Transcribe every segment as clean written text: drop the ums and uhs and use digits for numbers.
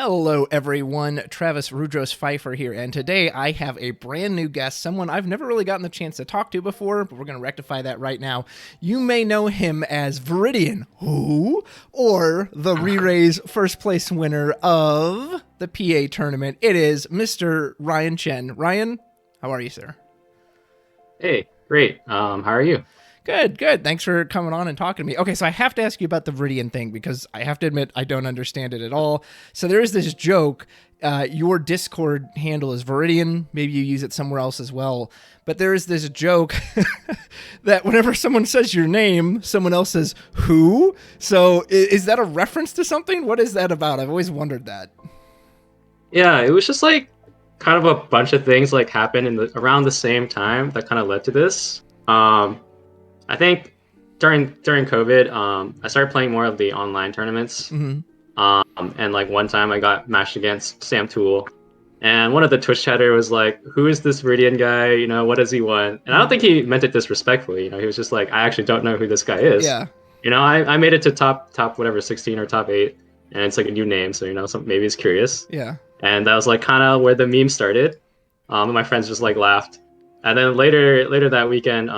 Hello, everyone. Travis Rudros Pfeiffer here, and today I have a brand new guest, someone I've never really gotten the chance to talk to before, but we're going to rectify that right now. You may know him as Viridian, who, or the ReRaise first place winner of the PA tournament. It is Mr. Ryan Chen. Ryan, how are you, sir? Hey, great. How are you? Good, good. Thanks for coming on and talking to me. Okay, so I have to ask you about the Viridian thing because I have to admit I don't understand it at all. So there is this joke. Your Discord handle is Viridian. Maybe you use it somewhere else as well. But there is this joke that whenever someone says your name, someone else says, who? So is that a reference to something? What is that about? I've always wondered that. Yeah, it was just like kind of a bunch of things like happened around the same time that kind of led to this. I think during COVID, I started playing more of the online tournaments. Mm-hmm. And like one time I got matched against Sam Tool, and one of the Twitch chatter was like, "Who is this Viridian guy? You know, what does he want?" And I don't think he meant it disrespectfully. You know, he was just like, "I actually don't know who this guy is." Yeah. You know, I made it to top whatever 16 or top 8, and it's like a new name, so you know, maybe he's curious. Yeah. And that was like kind of where the meme started. And my friends just like laughed. And then later that weekend,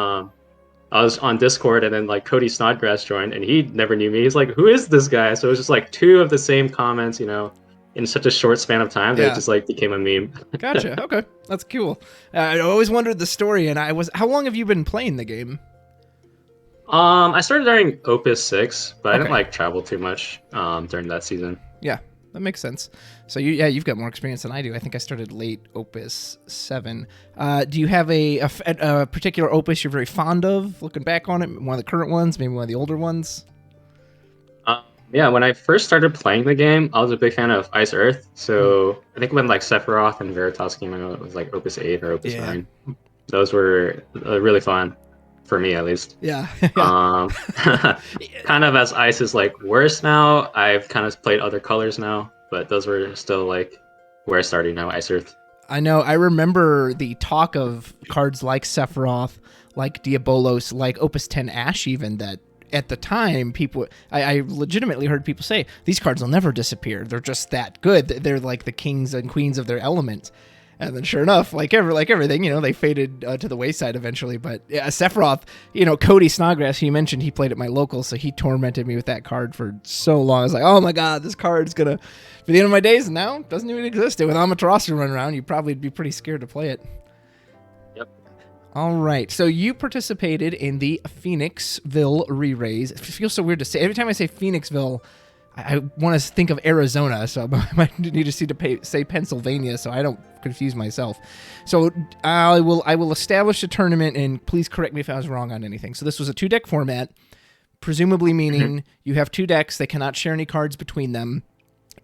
I was on Discord, and then like Cody Snodgrass joined, and he never knew me. He's like, "Who is this guy?" So it was just like two of the same comments, you know, in such a short span of time that it just like became a meme. Gotcha. Okay, that's cool. I always wondered the story, and how long have you been playing the game? I started during Opus 6, but I didn't Okay. like travel too much during that season. Yeah, that makes sense. So you've got more experience than I do. I think I started late Opus 7. Do you have a particular Opus you're very fond of? Looking back on it, one of the current ones, maybe one of the older ones. Yeah, when I first started playing the game, I was a big fan of Ice Earth. So I think when like Sephiroth and Veritas came out, it was like Opus 8 or Opus 9. Those were really fun. For me, at least. Yeah. Kind of as Ice is like worse now, I've kind of played other colors now, but those were still like where I started now, Ice Earth. I know. I remember the talk of cards like Sephiroth, like Diabolos, like Opus 10 Ash, even that at the time I legitimately heard people say these cards will never disappear. They're just that good. They're like the kings and queens of their element. And then sure enough, like everything, you know, they faded to the wayside eventually. But yeah, Sephiroth, you know, Cody Snodgrass, he mentioned he played at my local, so he tormented me with that card for so long. I was like, oh my God, this card's going to be the end of my days. And now it doesn't even exist. With Amaterasu running around, you'd probably be pretty scared to play it. Yep. All right. So you participated in the Phoenixville ReRaise. It feels so weird to say. Every time I say Phoenixville, I want to think of Arizona, so I might need to say Pennsylvania so I don't confuse myself. So I will establish a tournament, and please correct me if I was wrong on anything. So this was a 2-deck format, presumably meaning you have 2 decks. They cannot share any cards between them,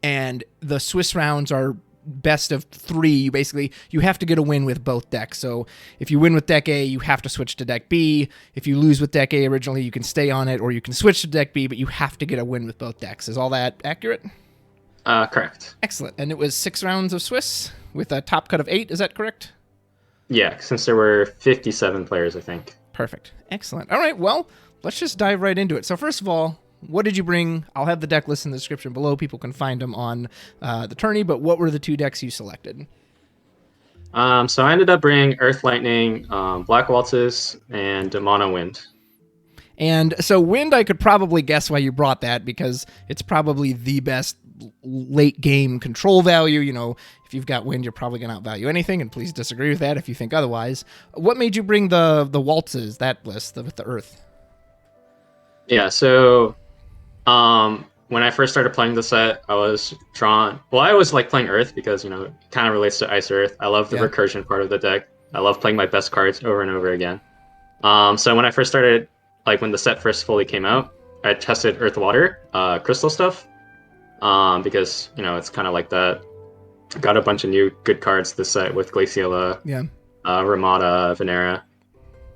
and the Swiss rounds are best of 3. Basically, you have to get a win with both decks. So if you win with deck A, you have to switch to deck B. If you lose with deck A originally, you can stay on it, or you can switch to deck B, but you have to get a win with both decks. Is all that accurate? Correct. Excellent. And it was 6 rounds of Swiss with a top cut of 8. Is that correct? Yeah, since there were 57 players, I think. Perfect. Excellent. All right, well, let's just dive right into it. So first of all, what did you bring? I'll have the deck list in the description below. People can find them on the tourney, but what were the 2 decks you selected? So I ended up bringing Earth Lightning, Black Waltzes, and Mono Wind. And so Wind, I could probably guess why you brought that, because it's probably the best late game control value. You know, if you've got Wind, you're probably going to outvalue anything, and please disagree with that if you think otherwise. What made you bring the Waltzes, that list, with the Earth? Yeah, so when I first started playing the set, I was drawn. Well, I always like playing Earth because, you know, it kind of relates to Ice Earth. I love the recursion part of the deck. I love playing my best cards over and over again. So when I first started, like when the set first fully came out, I tested Earth Water, crystal stuff, because, you know, it's kind of like that. Got a bunch of new good cards this set with Glaciela, Ramada, Venera.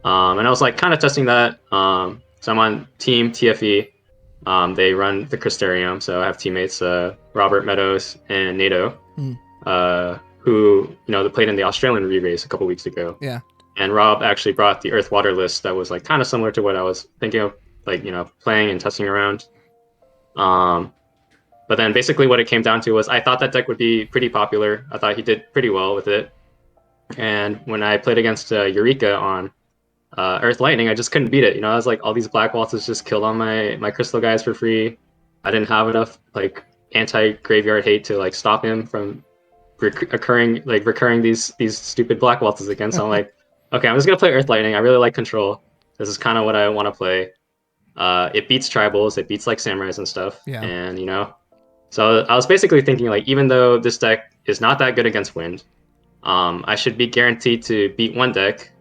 And I was like kind of testing that. So I'm on Team TFE. They run the Crystarium, so I have teammates Robert Meadows and Nato, who, you know, they played in the Australian ReRaise a couple weeks ago. Yeah. And Rob actually brought the Earth Water list that was like kind of similar to what I was thinking of, like, you know, playing and testing around. But then basically what it came down to was I thought that deck would be pretty popular. I thought he did pretty well with it. And when I played against Eureka on Earth Lightning, I just couldn't beat it. You know, I was like, all these Black Waltzes just killed all my Crystal guys for free. I didn't have enough like anti-graveyard hate to like stop him from recurring these stupid Black Waltzes again. So I'm like, okay, I'm just gonna play Earth Lightning. I really like control. This is kind of what I want to play. It beats tribals, it beats like samurais and stuff. Yeah. And you know, so I was basically thinking like, even though this deck is not that good against wind, I should be guaranteed to beat one deck,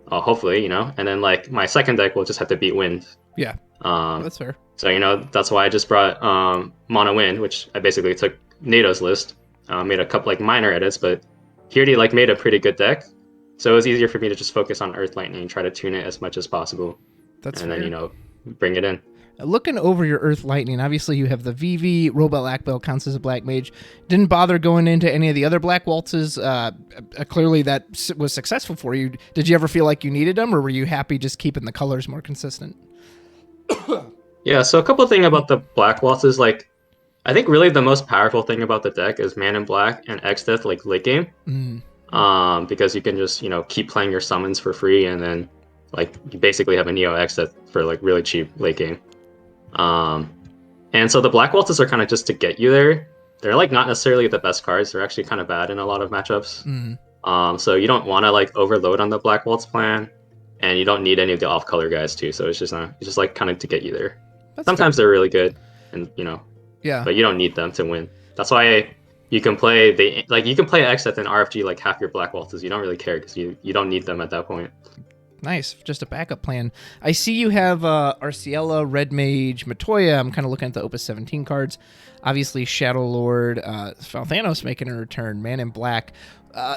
hopefully, you know, and then like my second deck will just have to beat wind. Yeah. That's fair. So you know, that's why I just brought Mono Wind, which I basically took NATO's list, made a couple like minor edits, but he already like made a pretty good deck. So it was easier for me to just focus on Earth Lightning and try to tune it as much as possible. That's and fair. then, you know, bring it in. Looking over your Earth Lightning, obviously you have the VV, Robot Lackbell counts as a Black Mage. Didn't bother going into any of the other Black Waltzes. Clearly that was successful for you. Did you ever feel like you needed them, or were you happy just keeping the colors more consistent? Yeah, so a couple of things about the Black Waltzes, like, I think really the most powerful thing about the deck is Man in Black and X-Death, like, late game. Because you can just, you know, keep playing your summons for free, and then, like, you basically have a Neo X-Death for, like, really cheap late game. And so the Black Waltzes are kind of just to get you there. They're, like, not necessarily the best cards. They're actually kind of bad in a lot of matchups. So you don't want to, like, overload on the Black Waltz plan, and you don't need any of the off-color guys, too. So it's just like, kind of to get you there. Sometimes they're really good, and, you know, but you don't need them to win. That's why you can play X-Death and RFG like half your Black Waltzes. You don't really care because you don't need them at that point. Nice, just a backup plan. I see you have Arciela, Red Mage, Matoya. I'm kind of looking at the Opus 17 cards. Obviously, Shadow Lord, Falthanos making a return, Man in Black.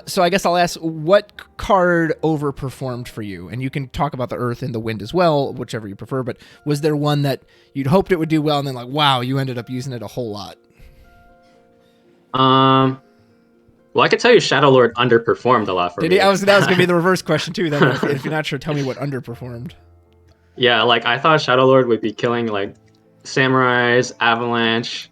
So I guess I'll ask, what card overperformed for you? And you can talk about the Earth and the Wind as well, whichever you prefer. But was there one that you'd hoped it would do well, and then like, wow, you ended up using it a whole lot? Well, I could tell you Shadow Lord underperformed a lot for me. That was going to be the reverse question, too. Then, if you're not sure, tell me what underperformed. Yeah, like, I thought Shadow Lord would be killing, like, Samurais, Avalanche,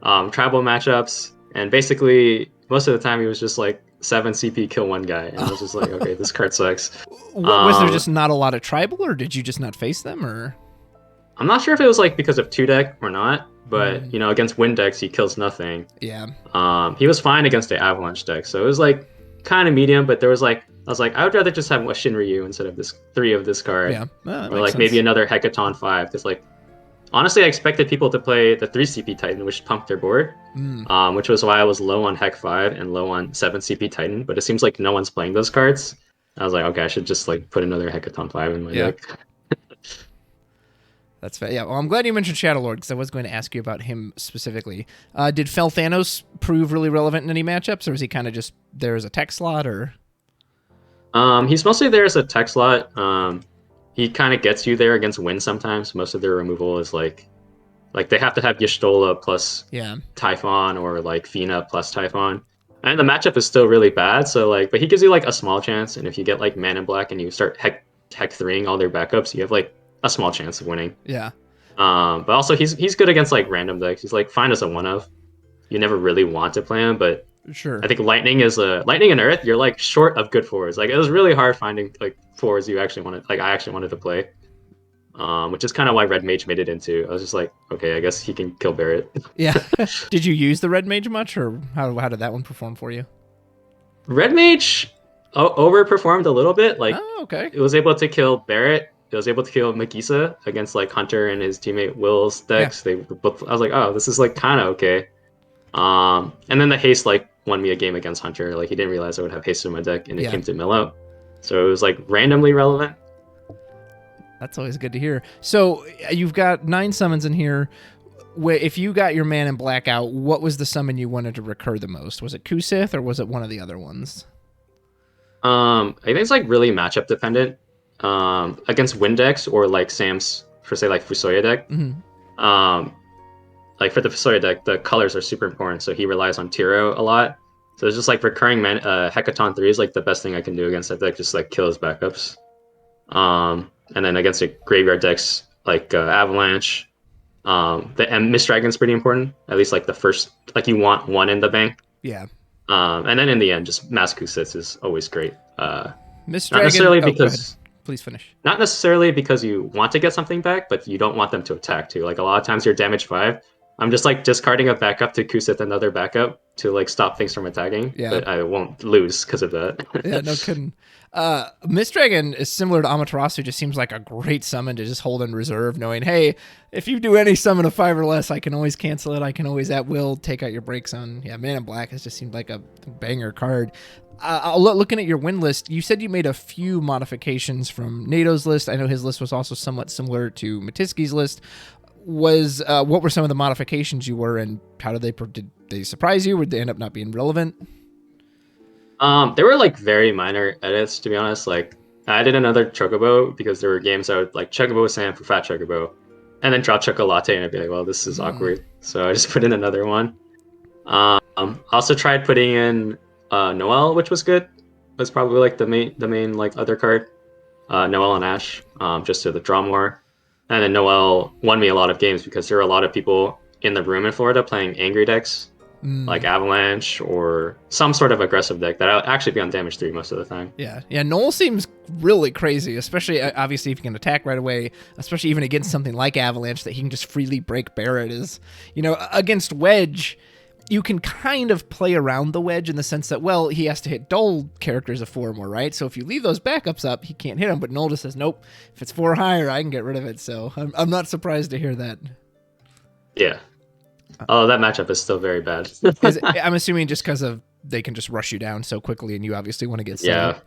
tribal matchups, and basically, most of the time, he was just, like, 7 CP kill one guy, and I was just like, okay, this card sucks. Was there just not a lot of tribal, or did you just not face them, or...? I'm not sure if it was, like, because of 2-deck or not, but, you know, against wind decks, he kills nothing. Yeah. He was fine against the Avalanche deck, so it was, like, kind of medium, but there was, like, I was like, I would rather just have a Shinryu instead of 3 of this card. Yeah. Or, like, maybe another Hecaton 5, because, like, honestly, I expected people to play the 3 CP Titan, which pumped their board, which was why I was low on Hec 5 and low on 7 CP Titan, but it seems like no one's playing those cards. I was like, okay, I should just, like, put another Hecaton 5 in my deck. That's fair. Yeah, well, I'm glad you mentioned Shadow Lord, because I was going to ask you about him specifically. Did Falthanos prove really relevant in any matchups, or is he kind of just there as a tech slot, or? He's mostly there as a tech slot. He kind of gets you there against Wind sometimes. Most of their removal is like they have to have Y'shtola plus Typhon, or like Fina plus Typhon. And the matchup is still really bad, so like, but he gives you like a small chance, and if you get like Man in Black and you start Heck 3ing all their backups, you have like a small chance of winning. Yeah. But also he's good against like random decks. He's like fine as a 1-of. You never really want to play him, but sure. I think Lightning and Earth, you're like short of good forwards. Like, it was really hard finding like forwards I actually wanted to play. Which is kind of why Red Mage made it into. I was just like, okay, I guess he can kill Barrett. Yeah. Did you use the Red Mage much, or how did that one perform for you? Red Mage overperformed a little bit. Like, okay. It was able to kill Barrett. It was able to kill Magisa against like Hunter and his teammate Will's decks. I was like, oh, this is like kind of okay. And then the haste like won me a game against Hunter. Like, he didn't realize I would have haste in my deck, and it came to mill out. So it was like randomly relevant. That's always good to hear. So you've got 9 summons in here. If you got your Man in Black out, what was the summon you wanted to recur the most? Was it Kusith, or was it one of the other ones? I think it's like really matchup dependent. Against Wind decks, or like Sam's, for say like Fusoya deck. Like for the Fusoya deck, the colors are super important, so he relies on Tiro a lot. So it's just like recurring Hecaton 3 is like the best thing I can do against that deck, just like kill his backups. And then against the graveyard decks like Avalanche, And Miss Dragon's pretty important. At least like the first, like you want one in the bank. Yeah. And then in the end, just Mass Kusits is always great. Miss Not Dragon. necessarily Oh, go ahead. because Please finish. not necessarily because you want to get something back, but you don't want them to attack too. Like a lot of times you're damage 5. I'm just like discarding a backup to Kusit another backup to like stop things from attacking, Yeah. but I won't lose because of that. Yeah, no kidding. Miss Dragon is similar to Amaterasu, just seems like a great summon to just hold in reserve, knowing, hey, if you do any summon of 5 or less, I can always cancel it. I can always at will take out your break zone. Yeah, Man in Black has just seemed like a banger card. Looking at your win list, you said you made a few modifications from NATO's list. I know his list was also somewhat similar to Matiski's list. What were some of the modifications you were, and how did they surprise you? Or did they end up not being relevant? They were like very minor edits, to be honest. Like I did another Chocobo because there were games I would like Chocobo Sam for Fat Chocobo, and then draw Choco Latte, and I'd be like, well, this is awkward. So I just put in another one. Also tried putting in Noel, which was good. Was probably like the main like other card. Noel and Ash, just to the draw more. And then Noel won me a lot of games because there were a lot of people in the room in Florida playing angry decks, like Avalanche or some sort of aggressive deck that I'll actually be on damage 3 most of the time. Yeah. Noel seems really crazy, especially obviously if he can attack right away, especially even against something like Avalanche that he can just freely break Barrett is, against Wedge, you can kind of play around the Wedge in the sense that, well, he has to hit dull characters of 4 or more, right? So if you leave those backups up, he can't hit them, but Noel just says, nope, if it's 4 or higher, I can get rid of it. So I'm not surprised to hear that. Yeah. Oh, that matchup is still very bad. I'm assuming just because of they can just rush you down so quickly, and you obviously want to get set up.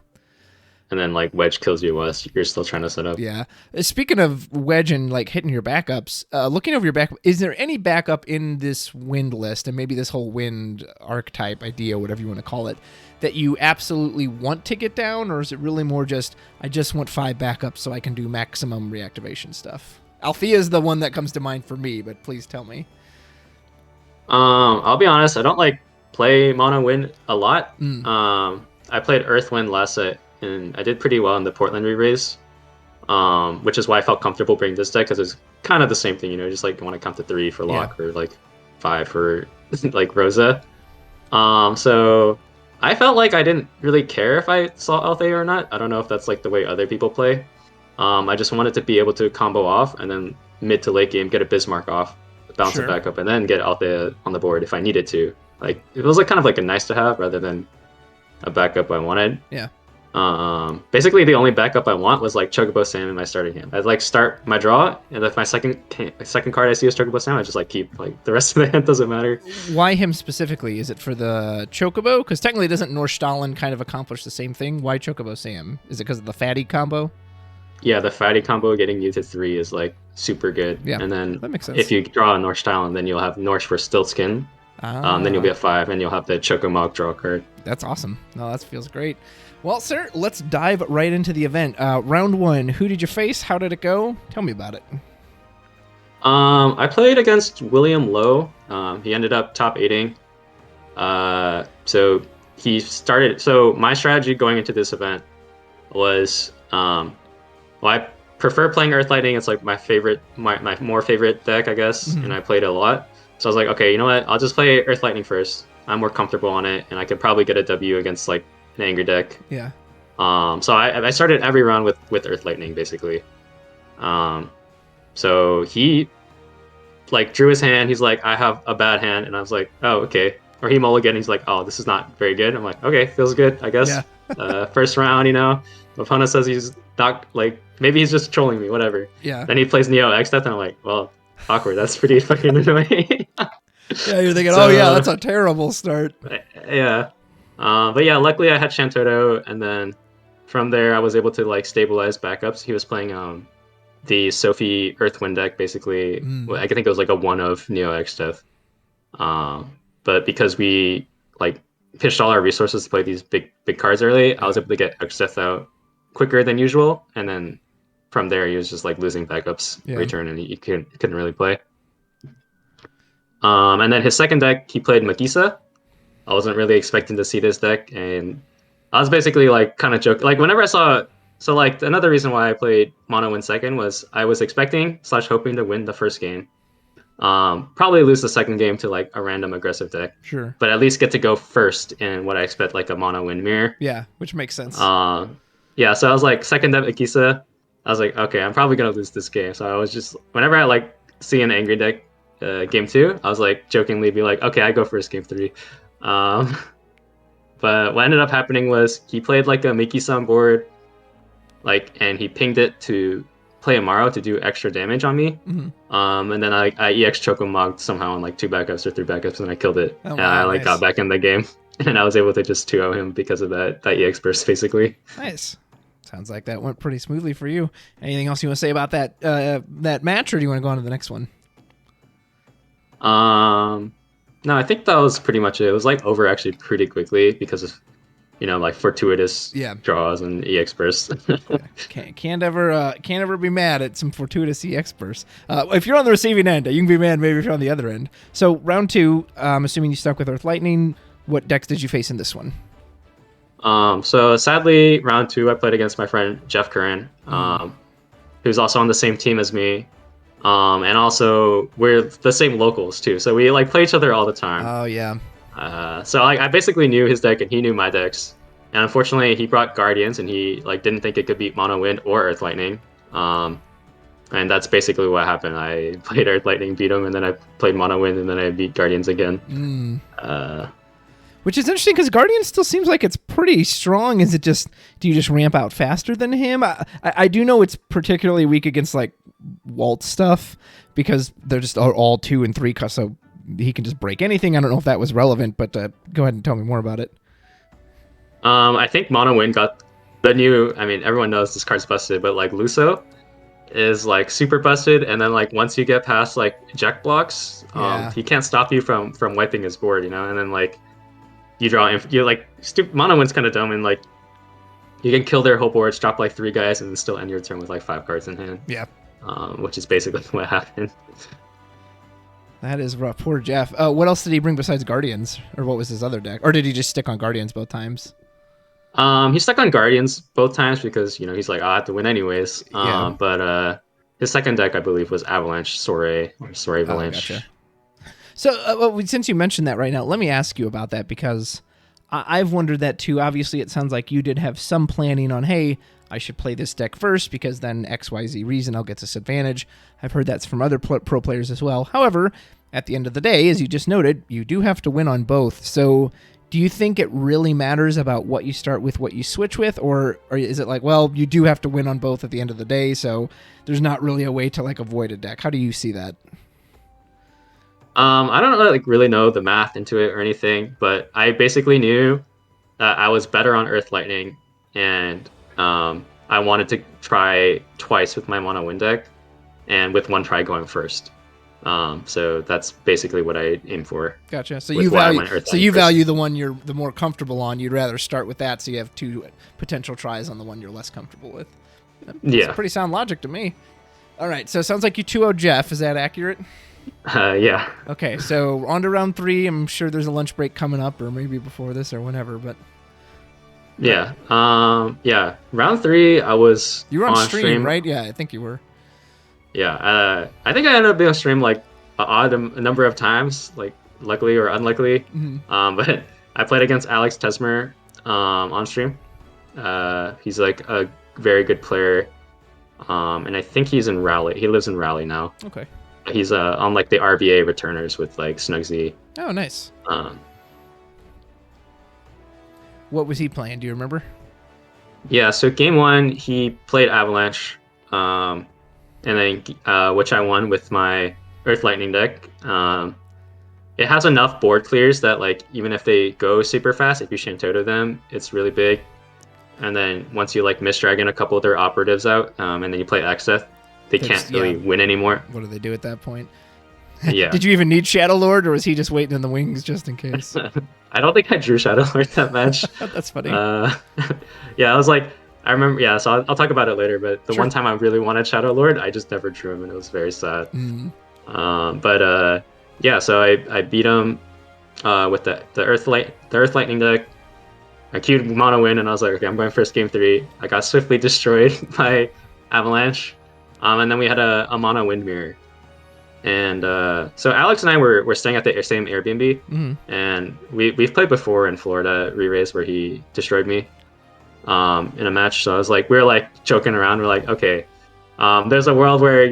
And then like Wedge kills you while you're still trying to set up. Yeah. Speaking of Wedge and like hitting your backups, looking over your backup, is there any backup in this wind list, and maybe this whole wind archetype idea, whatever you want to call it, that you absolutely want to get down, or is it really more just I just want 5 backups so I can do maximum reactivation stuff? Althea is the one that comes to mind for me, but please tell me. I'll be honest, I don't like play mono wind a lot. I played Earth Wind last set, and I did pretty well in the Portland ReRaise, which is why I felt comfortable bringing this deck, because it's kind of the same thing, just like want to count to 3 for lock, or like 5 for like Rosa. So I felt like I didn't really care if I saw Althea or not. I don't know if that's like the way other people play. I just wanted to be able to combo off, and then mid to late game get a Bismarck off, bounce it back up, and then get Althea on the board if I needed to. Like it was like kind of like a nice to have rather than a backup I wanted. Yeah. Basically the only backup I want was like Chocobo Sam in my starting hand. I'd like start my draw, and if my second card I see is Chocobo Sam, I just like keep, like the rest of the hand doesn't matter. Why him specifically? Is it for the Chocobo? Because technically doesn't Nordstalin kind of accomplish the same thing? Why Chocobo Sam? Is it because of the fatty combo? Yeah, the fatty combo getting you to 3 is like super good. Yeah, and then that makes sense. If you draw a Nordstalin, then you'll have Norsh for Stiltskin. Then you'll be at 5, and you'll have the Chocomog draw card. That's awesome. No, that feels great. Well, sir, let's dive right into the event. Round 1, who did you face? How did it go? Tell me about it. I played against William Lowe. He ended up top 8ing. So he started. So my strategy going into this event was, I prefer playing Earth Lightning. It's like my favorite, my more favorite deck, I guess, and I played it a lot. So I was like, okay, you know what? I'll just play Earth Lightning first. I'm more comfortable on it, and I could probably get a W against like an angry deck. Yeah. So I started every round with Earth Lightning basically. So he like drew his hand. He's like, I have a bad hand, and I was like, oh, okay. Or he mulliganed. He's like, oh, this is not very good. I'm like, okay, feels good, I guess. Yeah. First round, my opponent says he's not, like, maybe he's just trolling me, whatever. Yeah. Then he plays Neo X Death, and I'm like, well, awkward. That's pretty fucking annoying. Yeah, you're thinking, oh yeah, that's a terrible start. Yeah. But yeah, luckily I had Shantoto, and then from there I was able to like stabilize backups. He was playing the Sophie Earthwind deck, basically. I think it was like a 1 of Neo X Death. But because we like pitched all our resources to play these big cards early, I was able to get X Death out quicker than usual, and then from there he was just like losing backups return, and he couldn't really play. And then his second deck, he played Magisa. I wasn't really expecting to see this deck, and I was basically like kind of joking. Like whenever I saw, so like another reason why I played Mono win second was I was expecting / hoping to win the first game, Probably lose the second game to like a random aggressive deck, Sure. but at least get to go first in what I expect like a mono wind mirror. Yeah, which makes sense. Yeah, so I was like second deck Akisa. I was like, okay, I'm probably gonna lose this game. So I was just whenever I like see an angry deck game two, I was like jokingly be like, okay, I go first game three. Um, but what ended up happening was he played like a Miki-san board, like, and he pinged it to play Amaro to do extra damage on me. And then I EX Chocomogged somehow on like 2 backups or 3 backups, and I killed it. Oh, And wow, I like nice. got back in the game, and I was able to just 2-0 him because of that EX burst, basically. Nice. Sounds like that went pretty smoothly for you. Anything else you want to say about that that match, or do you want to go on to the next one? No, I think that was pretty much it. It was like over actually pretty quickly because of like fortuitous draws and EX bursts. Can't ever be mad at some fortuitous EX bursts. If you're on the receiving end, you can be mad maybe if you're on the other end. So round 2, I'm assuming you stuck with Earth Lightning. What decks did you face in this one? So sadly, round 2, I played against my friend Jeff Curran, who's also on the same team as me. And also we're the same locals too, so we like play each other all the time. Oh yeah. So like I basically knew his deck and he knew my decks. And unfortunately, he brought Guardians and he like didn't think it could beat Mono Wind or Earth Lightning. And that's basically what happened. I played Earth Lightning, beat him, and then I played Mono Wind, and then I beat Guardians again. Which is interesting because Guardian still seems like it's pretty strong. Is it just, do you just ramp out faster than him? I do know it's particularly weak against like Walt stuff because they're just all 2 and 3, so he can just break anything. I don't know if that was relevant, but go ahead and tell me more about it. I think Mono Wind got the new, I mean, everyone knows this card's busted, but like Luso is like super busted, and then like once you get past like Jack blocks, he can't stop you from wiping his board, and then like you draw, you're like, Mono Wind's kind of dumb, and like you can kill their whole board, drop like 3 guys, and then still end your turn with like 5 cards in hand. Yeah. Which is basically what happened. That is rough. Poor Jeff. What else did he bring besides Guardians? Or what was his other deck? Or did he just stick on Guardians both times? He stuck on Guardians both times because, he's like, I have to win anyways. But his second deck, I believe, was Avalanche Soiree or Soiree Avalanche. Gotcha. So since you mentioned that right now, let me ask you about that because I've wondered that too. Obviously, it sounds like you did have some planning on, hey, I should play this deck first because then XYZ reason I'll get this advantage. I've heard that's from other pro players as well. However, at the end of the day, as you just noted, you do have to win on both. So do you think it really matters about what you start with, what you switch with? Or is it like, well, you do have to win on both at the end of the day, so there's not really a way to like avoid a deck? How do you see that? I don't really know the math into it or anything, but I basically knew that I was better on Earth Lightning, and I wanted to try twice with my Mono Wind deck, and with 1 try going first. So that's basically what I aim for. Gotcha. So you value the one you're the more comfortable on. You'd rather start with that, so you have 2 potential tries on the one you're less comfortable with. That's pretty sound logic to me. All right. So it sounds like you 2-0 Jeff. Is that accurate? Yeah. Okay, so on to round 3. I'm sure there's a lunch break coming up, or maybe before this, or whenever. But yeah, Round 3, I was. You were on stream, right? Yeah, I think you were. Yeah, I think I ended up being on stream like a number of times, like luckily or unluckily. But I played against Alex Tesmer on stream. He's like a very good player, and I think he's in Raleigh. He lives in Raleigh now. Okay. He's on like the RBA returners with like Snugsy. Oh, nice. What was he playing? Do you remember? Yeah, so game 1 he played Avalanche, and then which I won with my Earth Lightning deck. It has enough board clears that like even if they go super fast, if you Shintoto them, it's really big. And then once you like misdragon a couple of their operatives out, and then you play Exeth, they can't really win anymore. What do they do at that point? Yeah. Did you even need Shadow Lord, or was he just waiting in the wings just in case? I don't think I drew Shadow Lord that match. That's funny. Yeah, I was like, I remember. Yeah, so I'll talk about it later. But the one time I really wanted Shadow Lord, I just never drew him, and it was very sad. Yeah, so I beat him with the Earth Lightning deck. I queued Mono Wind, and I was like, okay, I'm going first game 3. I got swiftly destroyed by Avalanche. And then we had a Mono Wind mirror. And so Alex and I were staying at the same Airbnb, and we've played before in Florida ReRaise where he destroyed me in a match. So I was like, we were like joking around. We're like, okay, there's a world where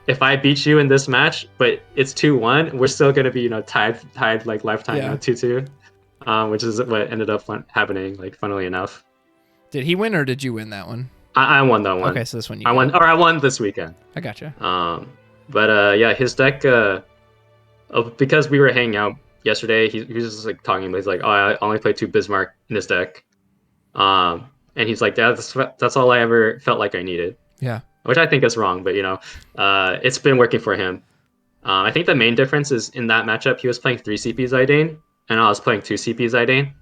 if I beat you in this match, but it's 2-1, we're still gonna be tied like lifetime 2-2, which is what ended up happening. Like funnily enough, did he win or did you win that one? I won that one. Okay, so this one I won this weekend. I gotcha. But yeah, his deck, because we were hanging out yesterday, he was just like talking. He's like, oh, I only played 2 Bismarck in this deck, and he's like, yeah, that's all I ever felt like I needed. Yeah, which I think is wrong, but it's been working for him. I think the main difference is in that matchup, he was playing 3 CP Zidane, and I was playing 2 CP Zidane.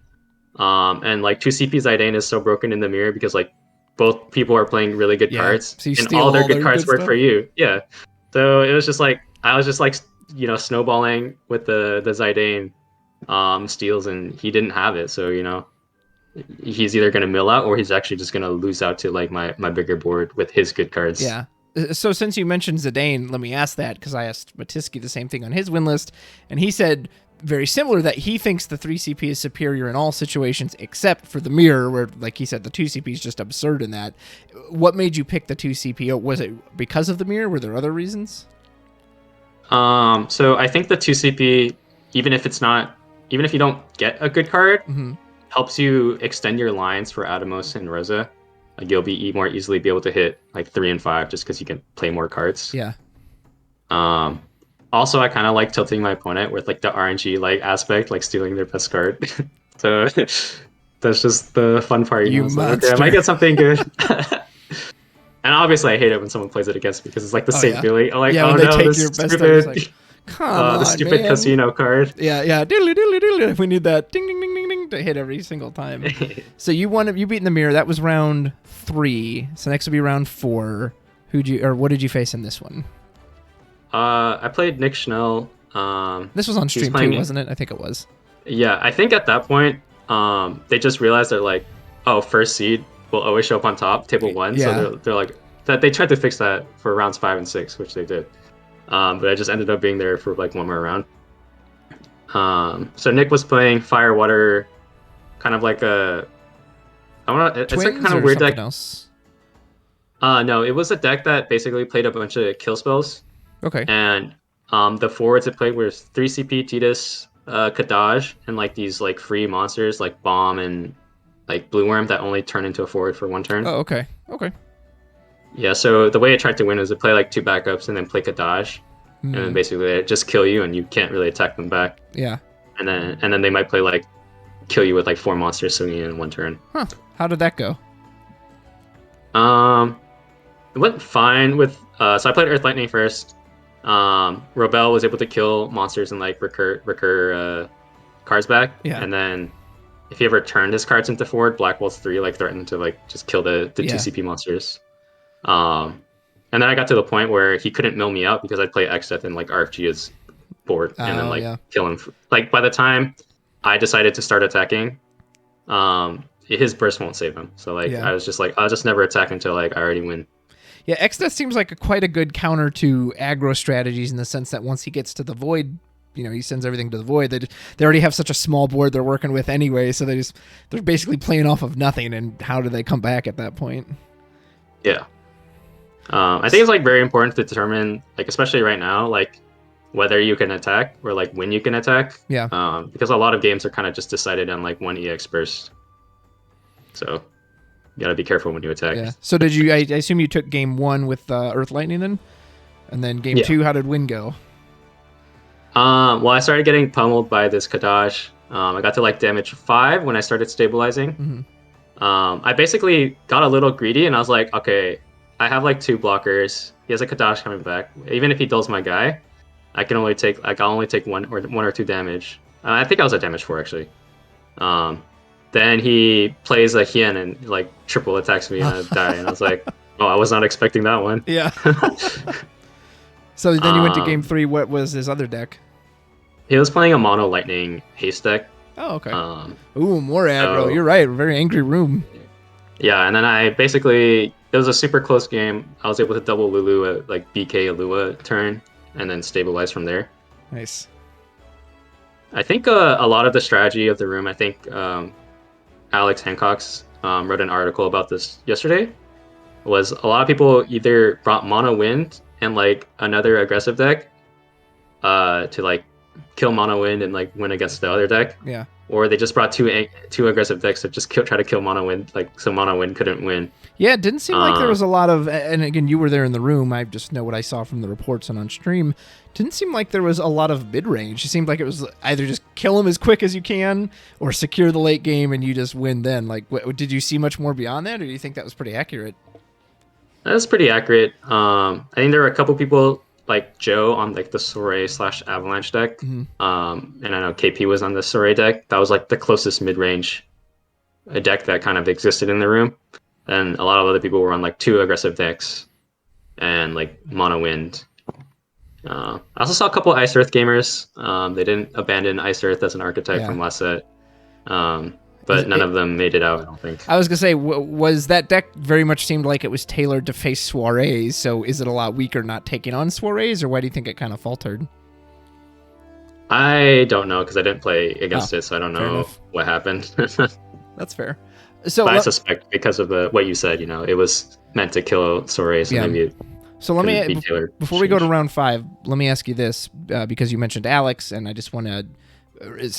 And like 2 CP Zidane is so broken in the mirror because like both people are playing really good cards, so and all their good cards work for you. Yeah. So it was just like I was just like snowballing with the Zidane steals, and he didn't have it. So he's either gonna mill out or he's actually just gonna lose out to like my bigger board with his good cards. Yeah. So since you mentioned Zidane, let me ask that because I asked Matiski the same thing on his win list, and he said very similar that he thinks the 3 CP is superior in all situations except for the mirror, where like he said the 2 CP is just absurd in that. What made you pick the 2 CP? Was it because of the mirror? Were there other reasons? So I think the 2 CP, even if you don't get a good card, helps you extend your lines for Atomos and Rosa. Like you'll be more easily be able to hit like 3 and 5 just because you can play more cards. Yeah. Also, I kind of like tilting my opponent with like the RNG like aspect, like stealing their best card. So that's just the fun part. You monster. Okay, I might get something good. And obviously, I hate it when someone plays it against me because it's like the same feeling. I'm like, oh when they no, take this your best stupid, like, come on, the stupid man. casino card. Yeah. Diddly, diddly, diddly. We need that ding, ding, ding, ding, ding to hit every single time. So you beat in the mirror. That was round 3. So next will be round 4. What did you face in this one? I played Nick Schnell. This was on stream too, wasn't it? I think it was. Yeah, I think at that point, they just realized they're like, oh, first seed will always show up on top, table 1. Yeah. So they're like that. They tried to fix that for rounds 5 and 6, which they did. But I just ended up being there for like one more round. So Nick was playing Fire Water, kind of like it's like kind of weird deck. Else? No, it was a deck that basically played a bunch of kill spells. Okay. And the forwards it played were 3 CP Tidus, Kadaj, and like these like free monsters like Bomb and like Blue Worm that only turn into a forward for 1 turn. Oh, okay. Okay. Yeah, so the way I tried to win was to play like 2 backups and then play Kadaj. And then basically they just kill you and you can't really attack them back. Yeah. And then they might play like kill you with like 4 monsters swinging in 1 turn. Huh. How did that go? It went fine with so I played Earth Lightning first. Robel was able to kill monsters and like recur cards back. Yeah. And then if he ever turned his cards into forward, Black Bolt's 3 like threatened to like just kill the 2 CP monsters. And then I got to the point where he couldn't mill me out because I'd play X-Death and like RFG his board and then like kill him. Like by the time I decided to start attacking, his burst won't save him. So like I was just like I'll just never attack until like I already win. Yeah, X-Death seems like quite a good counter to aggro strategies in the sense that once he gets to the void, he sends everything to the void. They already have such a small board they're working with anyway, so they're basically playing off of nothing. And how do they come back at that point? Yeah. I think it's like very important to determine, like especially right now, like whether you can attack or like when you can attack. Yeah. Because a lot of games are kind of just decided on like 1 EX burst. So you gotta be careful when you attack. Yeah. So did you? I assume you took game 1 with Earth Lightning then, and then game 2. How did win go? Well, I started getting pummeled by this Kadaj. I got to like damage 5 when I started stabilizing. I basically got a little greedy and I was like, okay, I have like 2 blockers. He has a Kadaj coming back. Even if he dulls my guy, I'll only take 1 or 2 damage. I think I was at damage 4 actually. Then he plays a Hien and like triple attacks me and I die. And I was like, oh, I was not expecting that one. Yeah. So then you went to game 3. What was his other deck? He was playing a mono lightning haste deck. Oh, okay. Ooh, more aggro. So, you're right. Very angry room. Yeah, and then it was a super close game. I was able to double Lulu at like BK Alua turn. and then stabilize from there. Nice. I think a lot of the strategy of the room, I think Alex Hancock's wrote an article about this yesterday, was a lot of people either brought mono wind and like another aggressive deck to like kill mono wind and like win against the other deck. Yeah. Or they just brought two aggressive decks to just try to kill mono wind, like so mono wind couldn't win. Yeah, it didn't seem like there was a lot of, and again, you were there in the room. I just know what I saw from the reports and on stream. Didn't seem like there was a lot of mid range. It seemed like it was either just kill them as quick as you can, or secure the late game and you just win. Then, like, did you see much more beyond that, or do you think that was pretty accurate? That's pretty accurate. I think there were a couple people like Joe on like the Soray / Avalanche deck. And I know KP was on the Soray deck. That was like the closest mid-range deck that kind of existed in the room. And a lot of other people were on like 2 aggressive decks and like mono wind. I also saw a couple Ice Earth gamers. They didn't abandon Ice Earth as an archetype from last set. But none of them made it out, I don't think. I was going to say, was that deck very much seemed like it was tailored to face soirees, so is it a lot weaker not taking on soirees, or why do you think it kind of faltered? I don't know, because I didn't play against it, so I don't know what happened. That's fair. So but I suspect because of what you said, it was meant to kill soirees, so maybe So let me, before we go to round 5, let me ask you this, because you mentioned Alex, and I just want to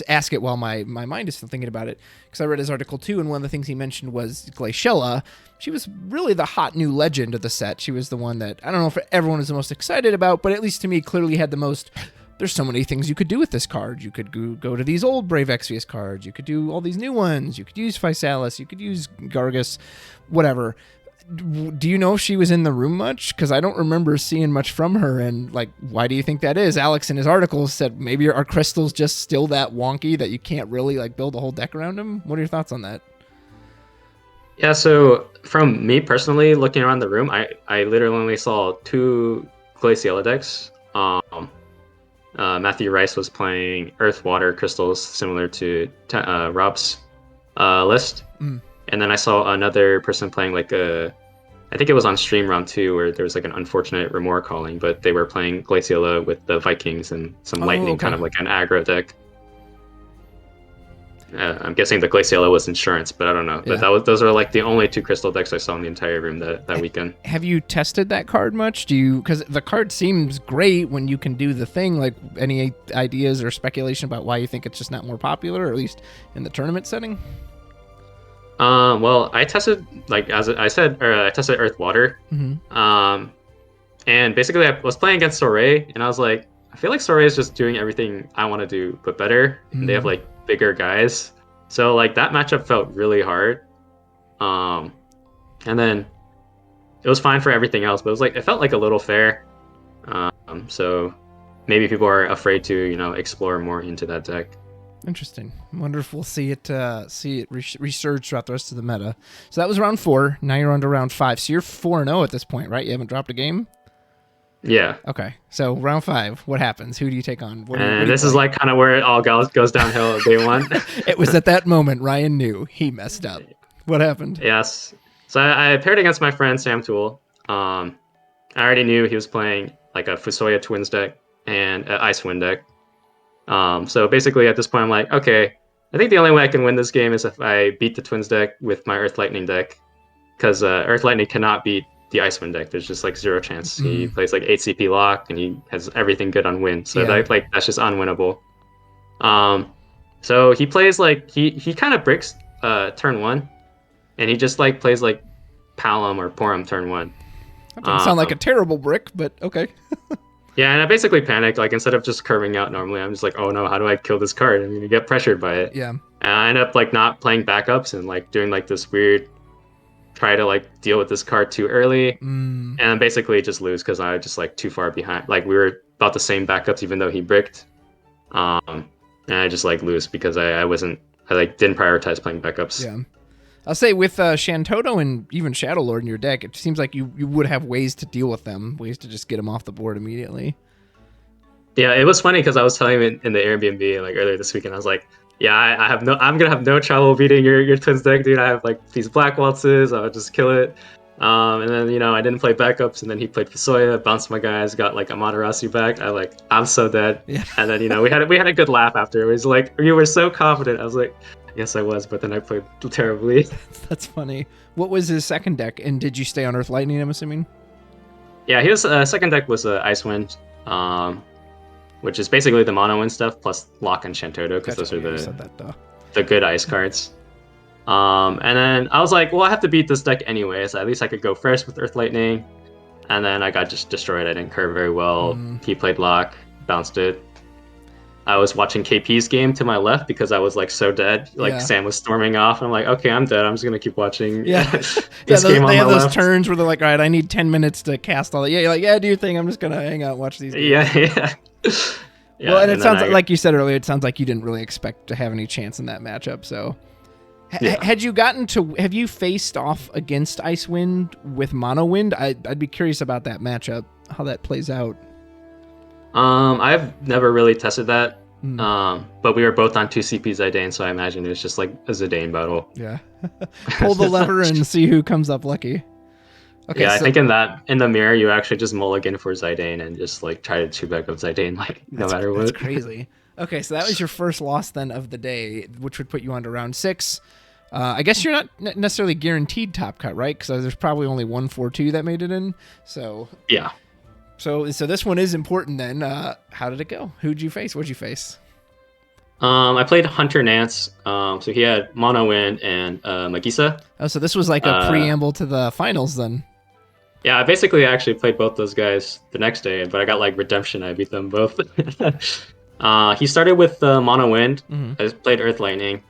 ask it while my mind is still thinking about it, because I read his article too, and one of the things he mentioned was Glaciella. She was really the hot new legend of the set. She was the one that, I don't know if everyone was the most excited about, but at least to me clearly had the most, there's so many things you could do with this card. You could go to these old Brave Exvius cards, you could do all these new ones, you could use Physalis, you could use Gargus, whatever. Do you know if she was in the room much? Because I don't remember seeing much from her, and like, why do you think that is? Alex in his article said maybe our crystals just still that wonky that you can't really like build a whole deck around them. What are your thoughts on that? Yeah, so from me personally, looking around the room, I literally only saw 2 Glaciella decks. Matthew Rice was playing Earth Water crystals, similar to Rob's list. And then I saw another person playing like I think it was on stream round 2 where there was like an unfortunate Remore calling, but they were playing Glaciella with the Vikings and some lightning, kind of like an aggro deck. I'm guessing the Glaciella was insurance, but I don't know. Yeah. But those are like the only 2 crystal decks I saw in the entire room that weekend. Have you tested that card much? Because the card seems great when you can do the thing. Like, any ideas or speculation about why you think it's just not more popular, or at least in the tournament setting? Well, I tested, like, as I said, I tested Earth Water. And basically I was playing against Soray, and I was like, I feel like Soray is just doing everything I want to do, but better. And they have, like, bigger guys. So, like, that matchup felt really hard. And then it was fine for everything else, but it felt like a little fair. So maybe people are afraid to, explore more into that deck. Interesting. Wonderful. See it resurge throughout the rest of the meta. So that was round 4. Now you're on to round 5. So you're 4-0 at this point, right? You haven't dropped a game? Yeah. Okay. So round 5, what happens? Who do you take on? This is like kind of where it all goes downhill day 1. It was at that moment Ryan knew he messed up. What happened? Yes. So I paired against my friend Sam Toole. I already knew he was playing like a Fusoya Twins deck and an Icewind deck. So basically at this point I'm like, okay, I think the only way I can win this game is if I beat the Twins deck with my Earth Lightning deck, because Earth Lightning cannot beat the Icewind deck. There's just like 0 chance. He plays like 8 CP lock and he has everything good on win, so that's just unwinnable. So he plays like he kind of bricks turn 1, and he just like plays like Palom or Porum turn 1. That doesn't sound like a terrible brick, but okay. Yeah, and I basically panicked. Like, instead of just curving out normally, I'm just like, oh no, how do I kill this card? I'm gonna get pressured by it. Yeah. And I end up like not playing backups and like doing like this weird try to like deal with this card too early, and basically just lose because I was just like too far behind. Like, we were about the same backups even though he bricked, and I just like lose because I didn't prioritize playing backups. Yeah. I'll say with Shantoto and even Shadow Lord in your deck, it seems like you would have ways to deal with them, ways to just get them off the board immediately. Yeah, it was funny because I was telling him in the Airbnb like earlier this weekend, I was like, yeah, I'm gonna have no trouble beating your Twins deck, dude. I have like these Black Waltzes, I'll just kill it. And then I didn't play backups, and then he played Fusoya, bounced my guys, got like Amaterasu back. I'm so dead. Yeah. And then we had a good laugh after. It was like, you were so confident. I was like, yes, I was, but then I played terribly. That's funny. What was his second deck, and did you stay on Earth Lightning, I'm assuming? Yeah, his second deck was Icewind, which is basically the mono wind stuff plus Lock and Shantoto, because those are the good ice cards. And then I was like, well, I have to beat this deck anyway, so at least I could go first with Earth Lightning. And then I got just destroyed. I didn't curve very well. He played Lock, bounced it. I was watching KP's game to my left because I was like so dead. Like Sam was storming off, and I'm like, okay, I'm dead. I'm just gonna keep watching. This game on they my have those left. turns where they're like, all right, I need 10 minutes to cast all that. Yeah, you're like, yeah, do your thing. I'm just gonna hang out and watch these games. Yeah. Well, and it sounds like you said earlier, it sounds like you didn't really expect to have any chance in that matchup. So, have you faced off against Icewind with Mono Wind? I'd be curious about that matchup, how that plays out. I've never really tested that. But we were both on 2 CP Zidane, so I imagine it was just like a Zidane battle. Yeah. Pull the lever and see who comes up lucky. Okay. Yeah, I think in the mirror you actually just mulligan for Zidane and just like try to 2-back up Zidane no matter what. That's crazy. Okay, so that was your first loss then of the day, which would put you on to round 6. I guess you're not necessarily guaranteed top cut, right? Because there's probably only 1-4-2 that made it in. So yeah. So this one is important then. How did it go? Who'd you face? What'd you face? I played Hunter Nance. So he had Mono Wind and Magisa. Oh, so this was like a preamble to the finals then. Yeah, I basically actually played both those guys the next day, but I got like redemption. I beat them both. He started with Mono Wind. I played Earth Lightning.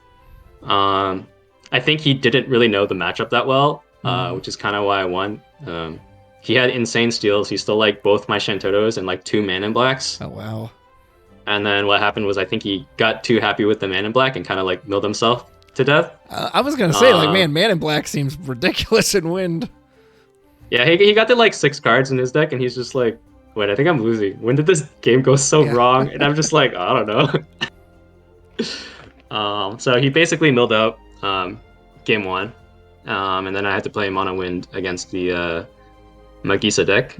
I think he didn't really know the matchup that well, which is kind of why I won. He had insane steals. He stole like both my Shantotos and like 2 Man in Blacks. Oh, wow. And then what happened was I think he got too happy with the Man in Black and kind of like milled himself to death. I was going to say, Man in Black seems ridiculous in Wind. Yeah, he got to like 6 cards in his deck, and he's just like, wait, I think I'm losing. When did this game go so wrong? And I'm just like, I don't know. So he basically milled out game 1. And then I had to play Mono Wind against the Magisa deck.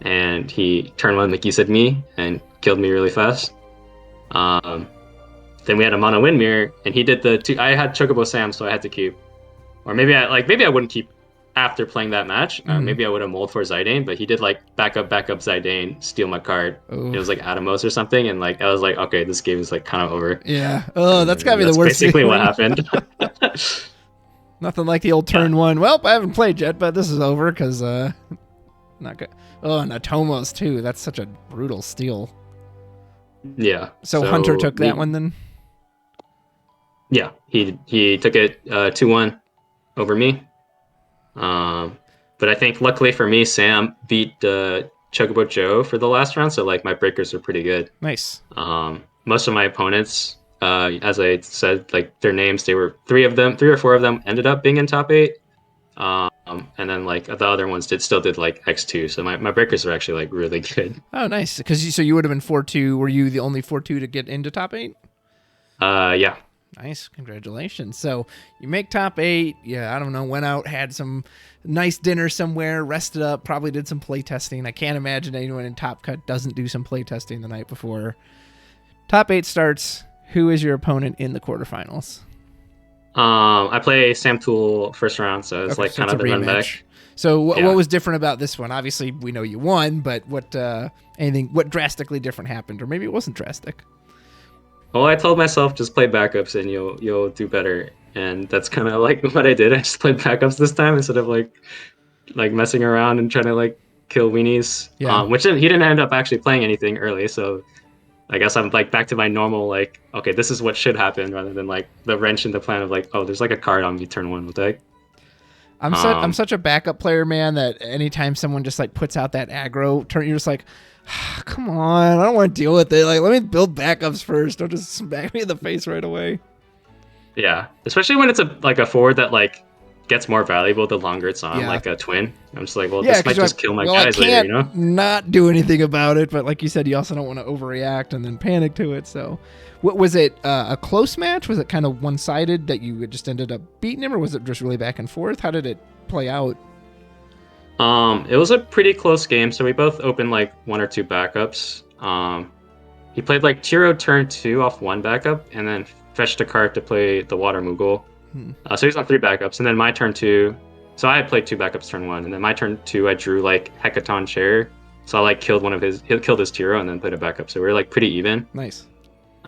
And he turn 1 Magisa'd me and killed me really fast. Then we had a Mono Wind mirror, and he did the 2. I had Chocobo Sam, so I had to keep. Or maybe I wouldn't keep after playing that match. Maybe I would have mulled for Zidane, but he did like backup Zidane, steal my card. Ooh. It was like Atomos or something, and like I was like, okay, this game is like kind of over. Yeah. Oh, that's gotta be the worst. Basically, what happened. Nothing like the old turn 1. Well, I haven't played yet, but this is over because not good. Oh, and Atomos too. That's such a brutal steal. Yeah. So Hunter took that one then. Yeah, he took it 2-1 over me. But I think luckily for me, Sam beat Chocobo Joe for the last round, so like my breakers are pretty good. Nice. Most of my opponents, as I said, like their names, they were 3 or 4 of them ended up being in top 8. And then like the other ones still did like X2, so my breakers are actually like really good. Oh, nice. Because you would have been 4-2. Were you the only 4-2 to get into top 8? Yeah. Nice. Congratulations. So you make top 8. Yeah, I don't know. Went out, had some nice dinner somewhere, rested up, probably did some play testing. I can't imagine anyone in Top Cut doesn't do some play testing the night before. Top 8 starts. Who is your opponent in the quarterfinals? I play Sam Tool first round, so it's like kind of the run back. So what was different about this one? Obviously, we know you won, but what drastically different happened? Or maybe it wasn't drastic. Well, I told myself just play backups and you'll do better, and that's kind of like what I did. I just played backups this time instead of like messing around and trying to like kill weenies. Yeah. Which he didn't end up actually playing anything early, so I guess I'm like back to my normal like, okay, this is what should happen, rather than like the wrench in the plan of like, oh, there's like a card on me turn 1 with deck. I'm such a backup player, man, that anytime someone just like puts out that aggro turn, you're just like, come on, I don't want to deal with it. Like, let me build backups first. Don't just smack me in the face right away. Yeah, especially when it's a forward that like gets more valuable the longer it's on, like a twin. I'm just like, well, this might just kill my guys later, you know? Not do anything about it, but like you said, you also don't want to overreact and then panic to it. So, what was it? A close match? Was it kind of one-sided that you just ended up beating him, or was it just really back and forth? How did it play out? It was a pretty close game, so we both opened like one or two backups. He played like Tiro turn 2 off one backup, and then fetched a card to play the Water Moogle. So he's on 3 backups, and then my turn 2. So I had played 2 backups turn 1, and then my turn 2 I drew like Hecaton Chair. So I like killed killed his Tiro and then played a backup. So we were like pretty even. Nice.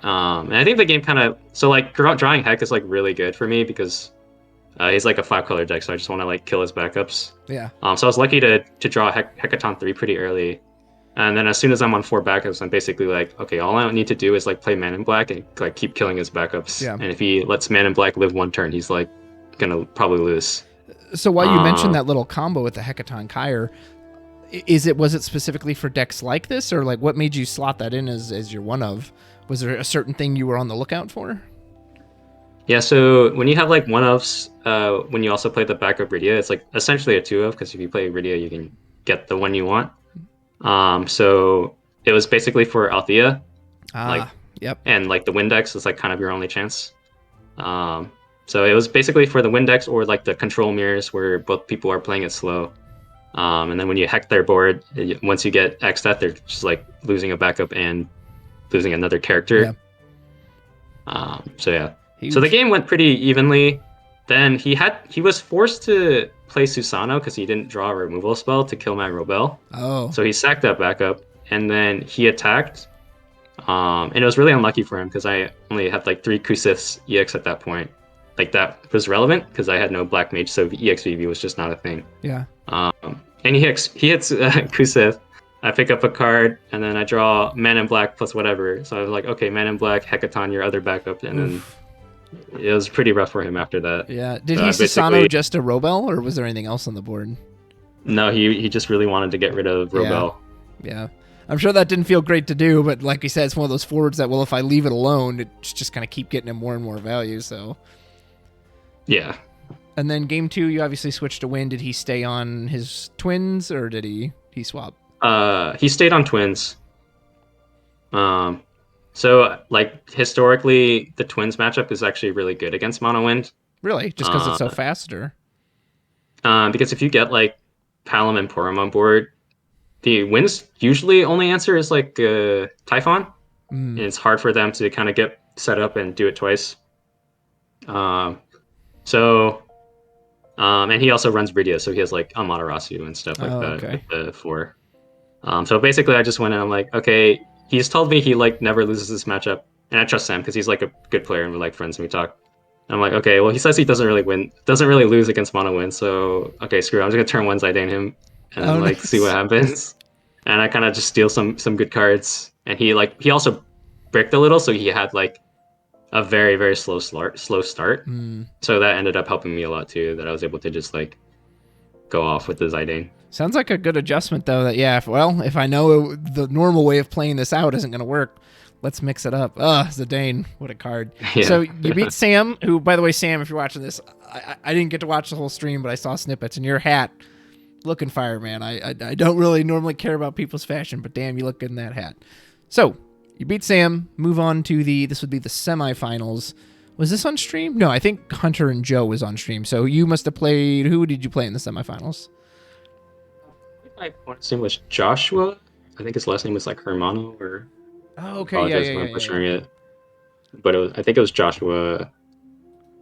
And I think the game kind of like drawing Heck is like really good for me because he's like a 5-color deck, so I just want to like kill his backups. Yeah. So I was lucky to draw Hecaton 3 pretty early. And then as soon as I'm on 4 backups, I'm basically like, okay, all I need to do is like play Man in Black and like keep killing his backups. Yeah. And if he lets Man in Black live 1 turn, he's like gonna probably lose. So while you mentioned that little combo with the Hecaton Kyre, was it specifically for decks like this, or like what made you slot that in as your one of? Was there a certain thing you were on the lookout for? Yeah, so when you have like one ofs, when you also play the backup Rydia, it's like essentially a 2 of, because if you play Rydia, you can get the one you want. So it was basically for Althea. Yep. And like the Windex is like kind of your only chance. So it was basically for the Windex or like the control mirrors where both people are playing it slow. And then when you hack their board, once you get X'd out, they're just like losing a backup and losing another character. Yeah. So yeah. Huge. So the game went pretty evenly. Then he was forced to play Susano because he didn't draw a removal spell to kill my Robel. Oh. So he sacked that backup, and then he attacked. And it was really unlucky for him because I only had like 3 Kusiths EX at that point. Like that was relevant because I had no Black Mage, so EXVV was just not a thing. Yeah. And he hits Kusith. I pick up a card, and then I draw Man in Black plus whatever. So I was like, okay, Man in Black, Hecaton, your other backup, and then it was pretty rough for him after that. Yeah. Did he Susano just a Robel, or was there anything else on the board? No, he just really wanted to get rid of Robel. Yeah. I'm sure that didn't feel great to do, but like you said, it's one of those forwards that, well, if I leave it alone, it's just going to keep getting him more and more value, so. Yeah. And then game 2, you obviously switched to Win. Did he stay on his twins, or did he swap? He stayed on twins. So like historically, the twins matchup is actually really good against Mono Wind. Really? Just because it's so faster? Because if you get like Palom and Porom on board, the Winds usually only answer is like Typhon. And it's hard for them to kind of get set up and do it twice. And he also runs Bridia, so he has like Amaterasu and stuff like that. Okay. With the 4. So basically, I just went and I'm like, okay, he's told me he like never loses this matchup, and I trust Sam because he's like a good player and we're like friends and we talk. And I'm like, okay, well he says he doesn't really lose against Mono Wind, so okay, screw it. I'm just gonna turn 1 Zidane him and nice. See what happens. And I kind of just steal some good cards, and he also bricked a little, so he had like a very, very slow start. So that ended up helping me a lot too, that I was able to just like go off with the Zidane. Sounds like a good adjustment though, that if I know the normal way of playing this out isn't going to work, let's mix it up. Zidane, what a card. Yeah. So you beat Sam, who, by the way, Sam, if you're watching this, I didn't get to watch the whole stream, but I saw snippets, and your hat looking fire, man. I don't really normally care about people's fashion, but damn, you look good in that hat. So you beat Sam, move on to this would be the semifinals. Was this on stream? No, I think Hunter and Joe was on stream. So you must have played, who did you play in the semifinals? I want to say it was Joshua. I think his last name was like Hermano, or yeah. Butchering it. But I think it was Joshua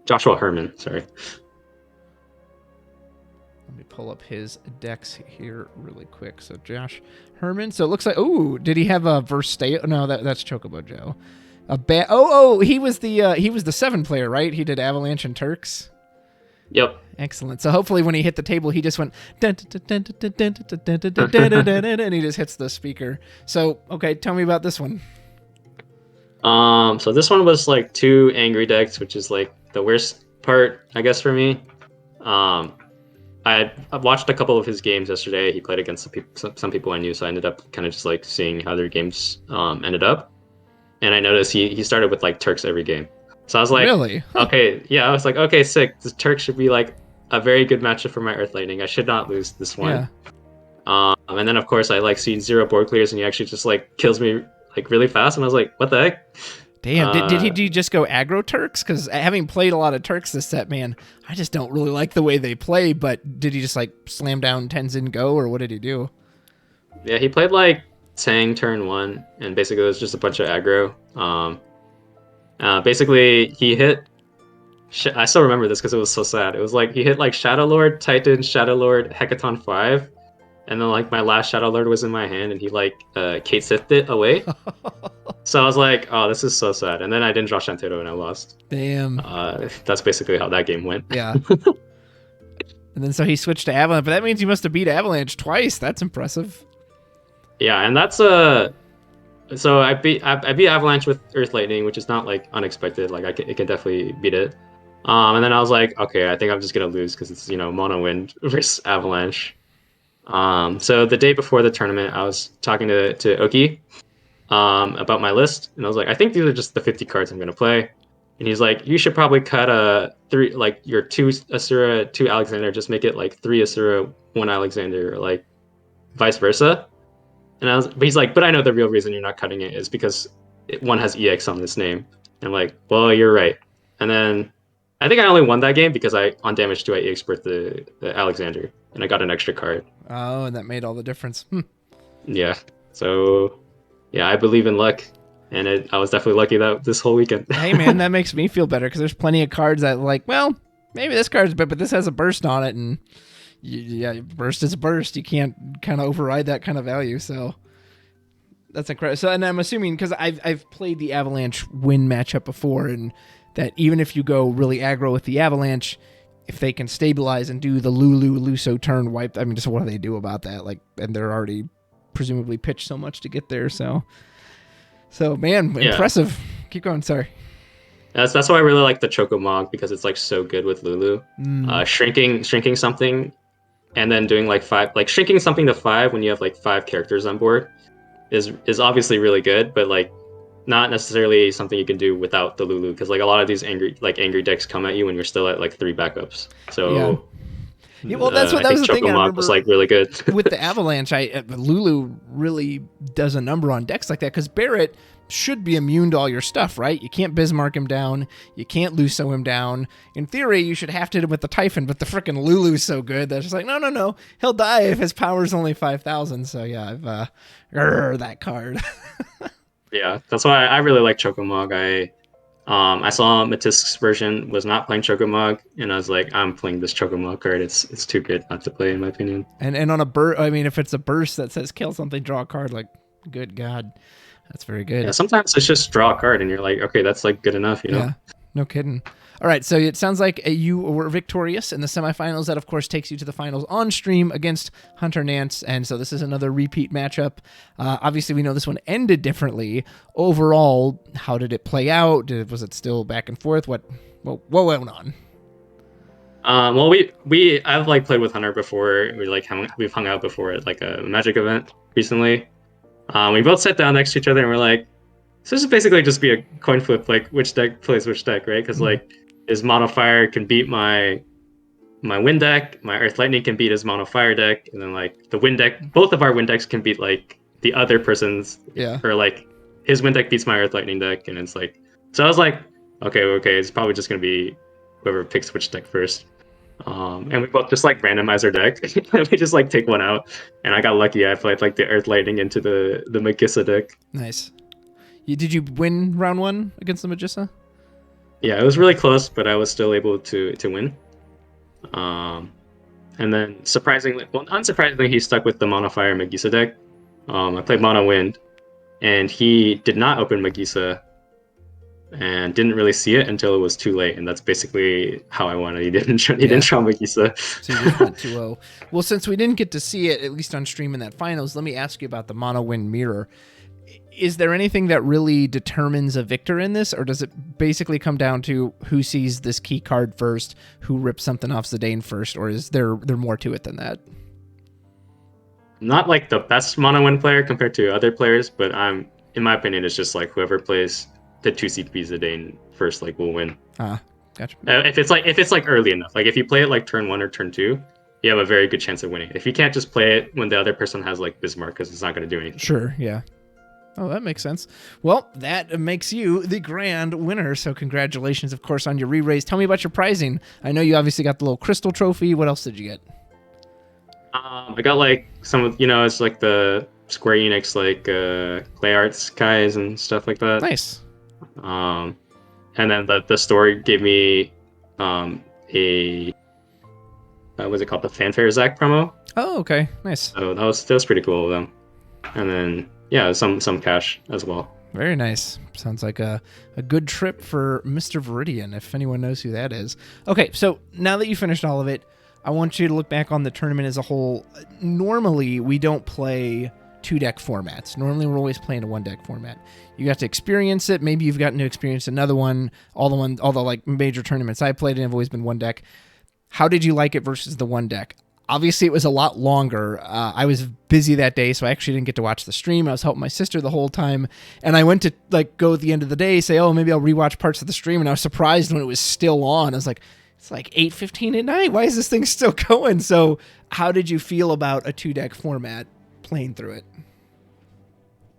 Herman. Sorry. Let me pull up his decks here really quick. So Josh Herman. So it looks like, did he have a verse stay? No, that's Chocobo Joe. He was the 7 player, right? He did Avalanche and Turks. Yep. Excellent. So hopefully when he hit the table, he just went and he just hits the speaker. So, okay, tell me about this one. So this one was like 2 angry decks, which is like the worst part, I guess, for me. I've watched a couple of his games yesterday. He played against some people I knew, so I ended up kind of just like seeing how their games ended up. And I noticed he started with like Turks every game. So I was like, really? Okay, yeah, I was like, okay, sick. This Turk should be like a very good matchup for my Earth Lightning. I should not lose this one. Yeah. And then of course I like see 0 board clears, and he actually just like kills me like really fast, and I was like, what the heck? Damn, did he just go aggro Turks? Because having played a lot of Turks this set, man, I just don't really like the way they play, but did he just like slam down Tenzin Go, or what did he do? Yeah, he played like Tang turn 1, and basically it was just a bunch of aggro. Basically, he hit... I still remember this because it was so sad. It was like, he hit like Shadow Lord, Titan, Shadow Lord, Hecaton 5, and then like my last Shadow Lord was in my hand, and he like Kate Sithed it away. So I was like, oh, this is so sad. And then I didn't draw Shantato and I lost. Damn. That's basically how that game went. Yeah. And then so he switched to Avalanche, but that means he must have beat Avalanche twice. That's impressive. Yeah, and that's so I beat Avalanche with Earth Lightning, which is not like unexpected. Like it can definitely beat it. And then I was like, okay, I think I'm just gonna lose because it's mono wind versus Avalanche. So the day before the tournament, I was talking to Oki about my list, and I was like, I think these are just the 50 cards I'm gonna play. And he's like, you should probably cut three, like your 2 Asura, 2 Alexander, just make it like 3 Asura, 1 Alexander, or like vice versa. But he's like, but I know the real reason you're not cutting it is because one has EX on this name. And I'm like, well, you're right. And then I think I only won that game because on damage 2 I EX birthed the Alexander, and I got an extra card. Oh, and that made all the difference. Yeah. So, yeah, I believe in luck. And I was definitely lucky that this whole weekend. Hey, man, that makes me feel better because there's plenty of cards that like, well, maybe this card's bad, but this has a burst on it, and yeah, burst is burst. You can't kind of override that kind of value. So that's incredible. So, and I'm assuming because I've played the Avalanche win matchup before, and that even if you go really aggro with the Avalanche, if they can stabilize and do the Lulu Luso turn wipe, I mean, just what do they do about that? Like, and they're already presumably pitched so much to get there. So man, yeah. Impressive. Keep going. Sorry. That's why I really like the Chocomog, because it's like so good with Lulu. Shrinking something, and then doing like 5, like shrinking something to 5 when you have like 5 characters on board is obviously really good, but like not necessarily something you can do without the Lulu, because like a lot of these angry decks come at you when you're still at like 3 backups. So yeah, well, that was the thing I remember was like really good. with the Avalanche. Lulu really does a number on decks like that, because Barrett should be immune to all your stuff, right? You can't Bismarck him down, you can't Luso him down. In theory, you should have to hit him with the Typhon, but the frickin' Lulu's so good that's just like, no, he'll die if his power's only 5,000. So yeah, I've that card. Yeah, that's why I really like Chocomog. I saw Matisk's version was not playing Chocomog, and I was like, I'm playing this Chocomog card. It's too good not to play, in my opinion. And on a burst, I mean, if it's a burst that says kill something, draw a card, like, good God, that's very good. Yeah, sometimes it's just draw a card, and you're like, okay, that's like good enough, you know? Yeah, no kidding. All right, so it sounds like you were victorious in the semifinals. That, of course, takes you to the finals on stream against Hunter Nance, and so this is another repeat matchup. Obviously, we know this one ended differently. Overall, how did it play out? Was it still back and forth? What went on? Well, I've like played with Hunter before. We've hung out before at like a Magic event recently. We both sat down next to each other and we're like, so this is basically just be a coin flip, like which deck plays which deck, right? Because like his Mono Fire can beat my Wind deck, my Earth Lightning can beat his Mono Fire deck, and then like the Wind deck, both of our Wind decks can beat like the other person's, or like his Wind deck beats my Earth Lightning deck, and it's like, so I was like, okay, it's probably just gonna be whoever picks which deck first. And we both just like randomize our deck. We just like take one out, and I got lucky. I played like the Earth Lightning into the Magissa deck. Nice. Did you win round 1 against the Magissa? Yeah, it was really close, but I was still able to win. And then unsurprisingly, he stuck with the Mono Fire Magissa deck. I played Mono Wind, and he did not open Magissa, and didn't really see it until it was too late, and that's basically how I won it. He didn't draw Magissa. So you just went 2-0. Well, since we didn't get to see it, at least on stream in that finals, let me ask you about the Mono Wind Mirror. Is there anything that really determines a victor in this, or does it basically come down to who sees this key card first, who rips something off Zidane first, or is there more to it than that? Not like the best Mono Wind player compared to other players, but in my opinion, it's just like whoever plays the 2-CP Zidane first, like, will win. Gotcha. If it's like early enough, like if you play it like turn 1 or turn 2, you have a very good chance of winning. If you can't just play it when the other person has like Bismarck, because it's not going to do anything. Sure, yeah. Oh, that makes sense. Well, that makes you the grand winner. So congratulations, of course, on your re-raise. Tell me about your prizing. I know you obviously got the little crystal trophy. What else did you get? I got like some of, it's like the Square Enix like Clay Arts guys and stuff like that. Nice. And then the store gave me a what's it called, the Fanfare Zach promo. Oh, okay, nice. So that was pretty cool of them. And then yeah, some cash as well. Very nice. Sounds like a good trip for Mr. Viridian, if anyone knows who that is. Okay, so now that you finished all of it, I want you to look back on the tournament as a whole. Normally, we don't play 2-deck formats. Normally, we're always playing a 1-deck format. You got to experience it. Maybe you've gotten to experience another one. All the like major tournaments I played in have always been 1-deck. How did you like it versus the 1-deck? Obviously, it was a lot longer. I was busy that day, so I actually didn't get to watch the stream. I was helping my sister the whole time, and I went to like go at the end of the day, say, "Oh, maybe I'll rewatch parts of the stream." And I was surprised when it was still on. I was like, "It's like 8:15 at night. Why is this thing still going?" So, how did you feel about a 2-deck format playing through it?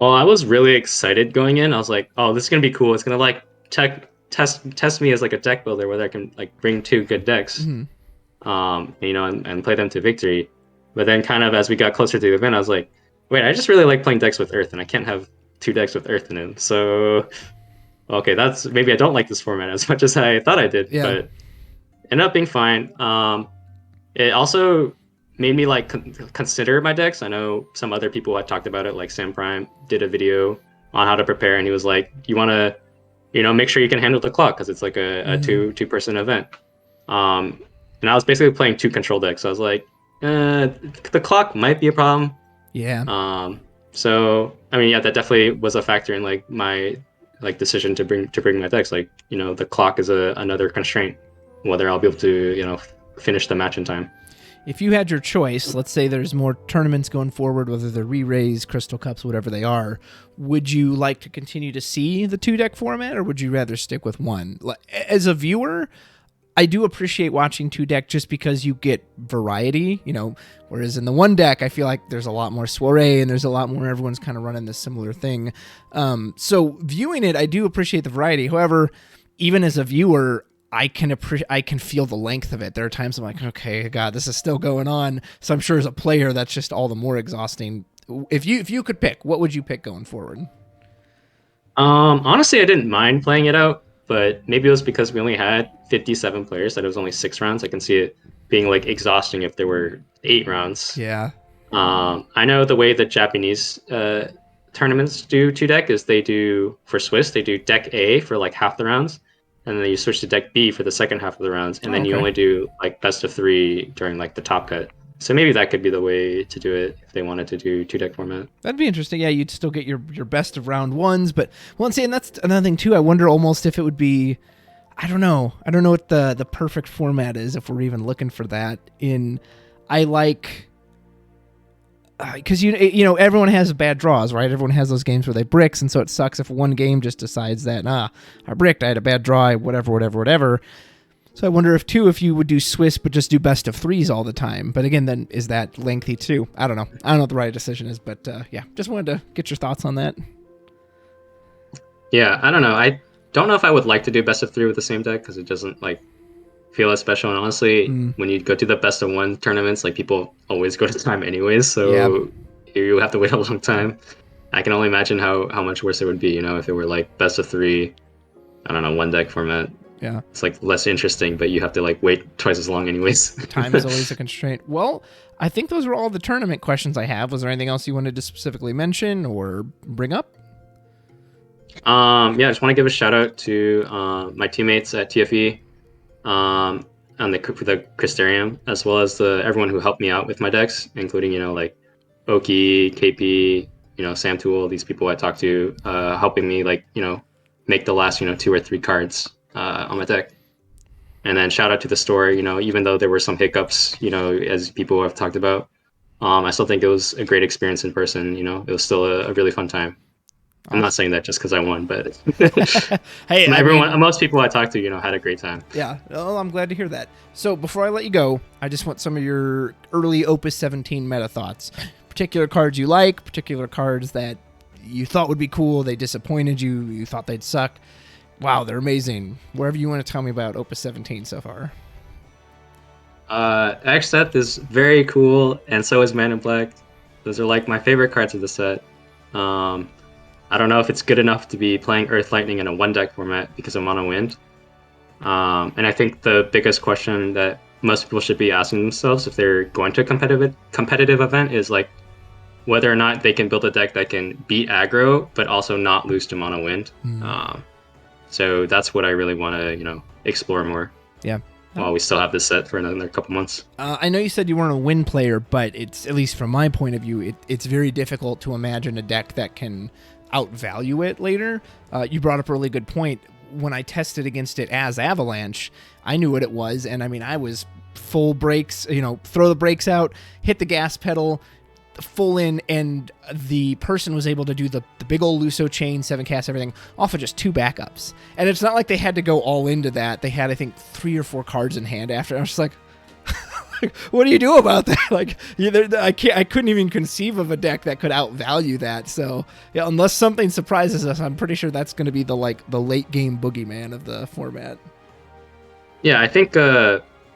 Well, I was really excited going in. I was like, "Oh, this is gonna be cool. It's gonna like test me as like a deck builder, whether I can like bring 2 good decks." Mm-hmm. And play them to victory. But then kind of as we got closer to the event, I was like, wait, I just really like playing decks with Earth, and I can't have 2 decks with Earth in them. So, okay, that's maybe I don't like this format as much as I thought I did, but ended up being fine. It also made me like consider my decks. I know some other people had talked about it, like Sam Prime did a video on how to prepare, and he was like, you want to, make sure you can handle the clock because it's like a two-person event. And I was basically playing 2 control decks. So I was like, the clock might be a problem. Yeah. So I mean, yeah, that definitely was a factor in like my like decision to bring my decks. Like, the clock is another constraint, whether I'll be able to, finish the match in time. If you had your choice, let's say there's more tournaments going forward, whether they're re-raise, Crystal Cups, whatever they are, would you like to continue to see the 2-deck format, or would you rather stick with 1? As a viewer, I do appreciate watching 2-deck just because you get variety, whereas in the 1-deck, I feel like there's a lot more soiree and there's a lot more everyone's kind of running this similar thing. So viewing it, I do appreciate the variety. However, even as a viewer, I can feel the length of it. There are times I'm like, okay, God, this is still going on. So I'm sure as a player, that's just all the more exhausting. If you could pick, what would you pick going forward? Honestly, I didn't mind playing it out, but maybe it was because we only had 57 players, that it was only 6 rounds. I can see it being like exhausting if there were 8 rounds. Yeah. I know the way that Japanese tournaments do 2-deck is they do, for Swiss, they do deck A for like half the rounds, and then you switch to deck B for the second half of the rounds, and then you only do like best of 3 during like the top cut. So maybe that could be the way to do it if they wanted to do 2-deck format. That'd be interesting. Yeah, you'd still get your best of round 1s, but and that's another thing too. I wonder almost if it would be, I don't know what the perfect format is, if we're even looking for that. I like, because everyone has bad draws, right? Everyone has those games where they bricks, and so it sucks if one game just decides that I bricked, I had a bad draw, whatever. So I wonder if you would do Swiss but just do best of 3s all the time. But again, then is that lengthy too? I don't know. I don't know what the right decision is, but yeah, just wanted to get your thoughts on that. Yeah, I don't know. I don't know if I would like to do best of 3 with the same deck because it doesn't like feel as special. And honestly, when you go to the best of 1 tournaments, like people always go to time anyways, so you have to wait a long time. I can only imagine how much worse it would be, if it were like best of 3, I don't know, 1-deck format. Yeah. It's like less interesting, but you have to like wait twice as long anyways. Time is always a constraint. Well, I think those were all the tournament questions I have. Was there anything else you wanted to specifically mention or bring up? I just want to give a shout out to my teammates at TFE on the Crystarium, as well as everyone who helped me out with my decks, including, like Oki, KP, Sam Tool, these people I talked to, helping me like, make the last, 2 or 3 cards on my deck. And then shout out to the store, even though there were some hiccups, as people have talked about, I still think it was a great experience in person. It was still a really fun time. Awesome. I'm not saying that just because I won, but hey, most people I talked to, had a great time. Yeah, well, I'm glad to hear that. So before I let you go, I just want some of your early Opus 17 meta thoughts. Particular cards you like, particular cards that you thought would be cool, they disappointed you, you thought they'd suck. Wow, they're amazing. Wherever you want to tell me about Opus 17 so far. X-Set is very cool, and so is Man in Black. Those are like my favorite cards of the set. I don't know if it's good enough to be playing Earth Lightning in a one deck format because of Mono Wind. And I think the biggest question that most people should be asking themselves if they're going to a competitive event is like whether or not they can build a deck that can beat aggro but also not lose to Mono Wind. So that's what I really want to explore more. Yeah. While we still have this set for another couple months. I know you said you weren't a Wind player, but it's, at least from my point of view, it's very difficult to imagine a deck that can outvalue it later. You brought up a really good point. When I tested against it as Avalanche, I knew what it was, and I mean, I was full brakes, throw the brakes out, hit the gas pedal, full in, and the person was able to do the big old Luso chain, 7 cast, everything, off of just 2 backups. And it's not like they had to go all into that. They had, I think, 3 or 4 cards in hand after. I was just like, what do you do about that? Like, I couldn't even conceive of a deck that could outvalue that. So, yeah, unless something surprises us, I'm pretty sure that's going to be the late game boogeyman of the format. Yeah, I think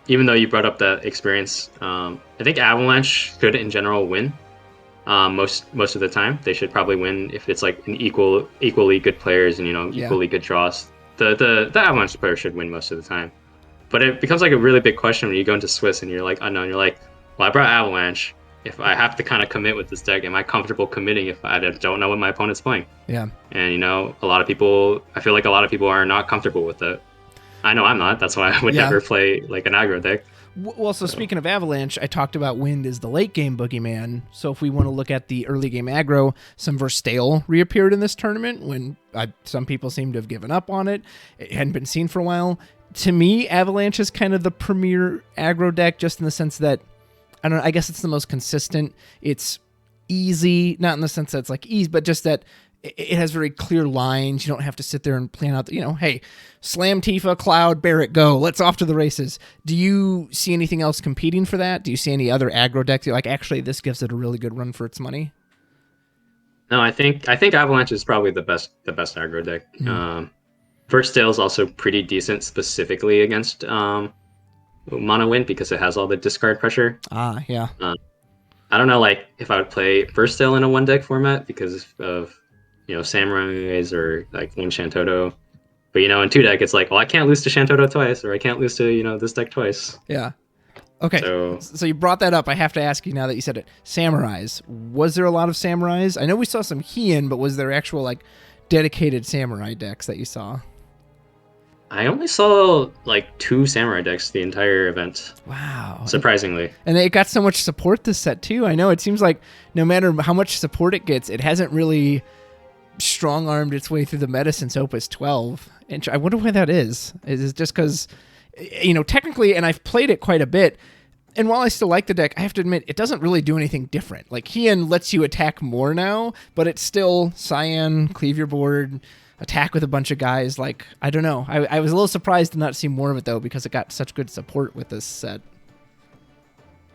even though you brought up that experience, I think Avalanche should in general win. Most of the time, they should probably win if it's like an equally good players and equally good draws. The Avalanche player should win most of the time. But it becomes like a really big question when you go into Swiss and you're like unknown. You're like, well, I brought Avalanche. If I have to kind of commit with this deck, am I comfortable committing if I don't know what my opponent's playing? Yeah. And I feel like a lot of people are not comfortable with it. I know I'm not. That's why I would never play like an aggro deck. Well, so speaking of Avalanche, I talked about Wind is the late game boogeyman. So if we want to look at the early game aggro, some Verstale reappeared in this tournament when some people seem to have given up on it. It hadn't been seen for a while. To me, Avalanche is kind of the premier aggro deck, just in the sense that, I guess it's the most consistent. It's easy, not in the sense that it's like easy, but just that it has very clear lines. You don't have to sit there and plan out, hey, Slam Tifa, Cloud, Barrett, go. Let's off to the races. Do you see anything else competing for that? Do you see any other aggro decks you're like, actually, this gives it a really good run for its money? No, I think Avalanche is probably the best aggro deck. First Tale is also pretty decent specifically against Mono Wind because it has all the discard pressure. Yeah. I don't know, like if I would play First Tale in a one deck format because of Samurais or like Lame Shantoto. But in 2 deck, it's like, well, I can't lose to Shantoto twice, or I can't lose to this deck twice. Yeah. Okay. So you brought that up. I have to ask you now that you said it. Samurais. Was there a lot of Samurais? I know we saw some Heian, but was there actual like dedicated Samurai decks that you saw? I only saw like 2 Samurai decks the entire event. Wow. Surprisingly. And it got so much support this set too. I know it seems like no matter how much support it gets, it hasn't really strong-armed its way through the meta since Opus 12. And I wonder why that is. Is it just because, technically, and I've played it quite a bit, and while I still like the deck, I have to admit, it doesn't really do anything different. Like, Heian lets you attack more now, but it's still Cyan, cleave your board, attack with a bunch of guys. Like, I don't know. I was a little surprised to not see more of it, though, because it got such good support with this set.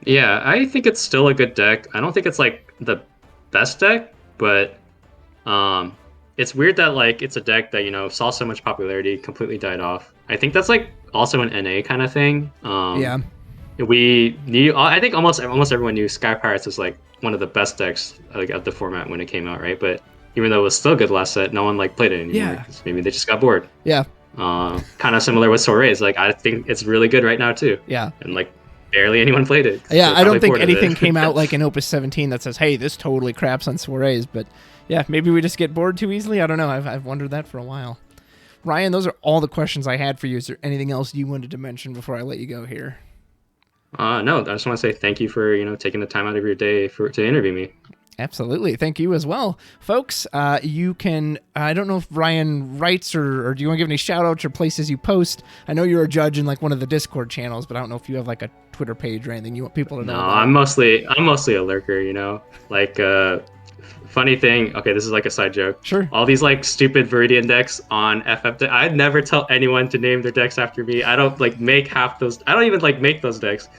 Yeah, I think it's still a good deck. I don't think it's, like, the best deck, but it's weird that, like, it's a deck that, saw so much popularity, completely died off. I think that's, like, also an NA kind of thing. Yeah. I think almost everyone knew Sky Pirates was, like, one of the best decks, like, of the format when it came out, right? But even though it was still good last set, no one like played it anymore. Yeah. Maybe they just got bored. Yeah. Kind of similar with Sorays. Like, I think it's really good right now too. Yeah. And like barely anyone played it. Yeah, I don't think anything came out like in Opus 17 that says, hey, this totally craps on Sorays. But yeah, maybe we just get bored too easily. I don't know. I've wondered that for a while. Ryan, those are all the questions I had for you. Is there anything else you wanted to mention before I let you go here? No, I just want to say thank you for, taking the time out of your day to interview me. Absolutely. Thank you as well. Folks, you can, I don't know if Ryan writes or do you want to give any shout outs or places you post? I know you're a judge in like one of the Discord channels, but I don't know if you have like a Twitter page or anything you want people to know. No, about. I'm mostly a lurker, like, funny thing. Okay, this is like a side joke. Sure. All these like stupid Viridian decks on FF, I'd never tell anyone to name their decks after me. I don't like make half those. I don't even like make those decks.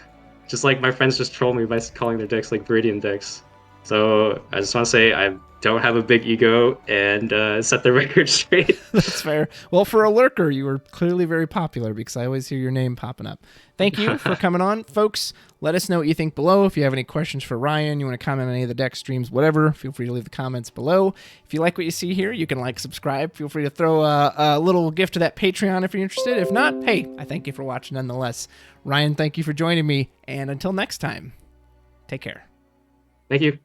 Just like my friends just troll me by calling their decks like Viridian decks. So I just want to say I don't have a big ego and set the record straight. That's fair. Well, for a lurker, you were clearly very popular because I always hear your name popping up. Thank you for coming on, folks. Let us know what you think below. If you have any questions for Ryan, you want to comment on any of the deck streams, whatever, feel free to leave the comments below. If you like what you see here, you can like, subscribe. Feel free to throw a little gift to that Patreon if you're interested. If not, hey, I thank you for watching nonetheless. Ryan, thank you for joining me. And until next time, take care. Thank you.